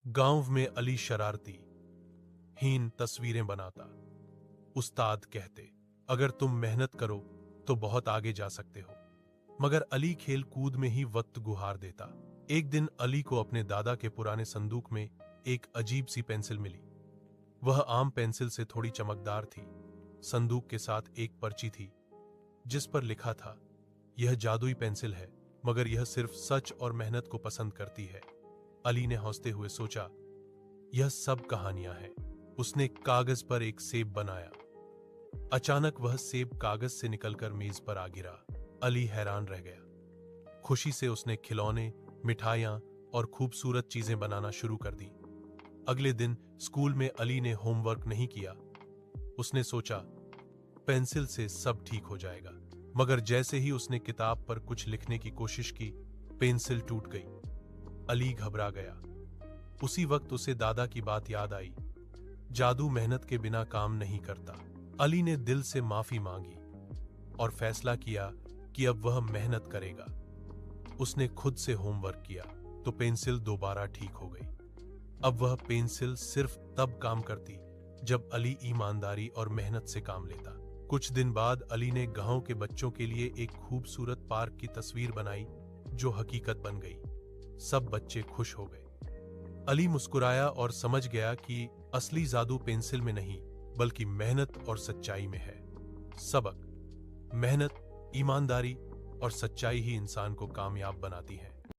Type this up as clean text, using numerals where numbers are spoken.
गांव में अली शरारती हीन तस्वीरें बनाता। उस्ताद कहते, अगर तुम मेहनत करो तो बहुत आगे जा सकते हो, मगर अली खेल कूद में ही वक्त गुहार देता। एक दिन अली को अपने दादा के पुराने संदूक में एक अजीब सी पेंसिल मिली। वह आम पेंसिल से थोड़ी चमकदार थी। संदूक के साथ एक पर्ची थी जिस पर लिखा था, यह जादुई पेंसिल है, मगर यह सिर्फ सच और मेहनत को पसंद करती है। अली ने हंसते हुए सोचा, यह सब कहानियां हैं। उसने कागज पर एक सेब बनाया। अचानक वह सेब कागज से निकलकर मेज पर आ गिरा। अली हैरान रह गया। खुशी से उसने खिलौने, मिठाइयां और खूबसूरत चीजें बनाना शुरू कर दी। अगले दिन स्कूल में अली ने होमवर्क नहीं किया। उसने सोचा, पेंसिल से सब ठीक हो जाएगा, मगर जैसे ही उसने किताब पर कुछ लिखने की कोशिश की, पेंसिल टूट गई। अली घबरा गया। उसी वक्त उसे दादा की बात याद आई, जादू मेहनत के बिना काम नहीं करता। अली ने दिल से माफी मांगी और फैसला किया कि अब वह मेहनत करेगा। उसने खुद से होमवर्क किया तो पेंसिल दोबारा ठीक हो गई। अब वह पेंसिल सिर्फ तब काम करती जब अली ईमानदारी और मेहनत से काम लेता। कुछ दिन बाद अली ने गांव के बच्चों के लिए एक खूबसूरत पार्क की तस्वीर बनाई जो हकीकत बन गई। सब बच्चे खुश हो गए। अली मुस्कुराया और समझ गया कि असली जादू पेंसिल में नहीं, बल्कि मेहनत और सच्चाई में है। सबक: मेहनत, ईमानदारी और सच्चाई ही इंसान को कामयाब बनाती है।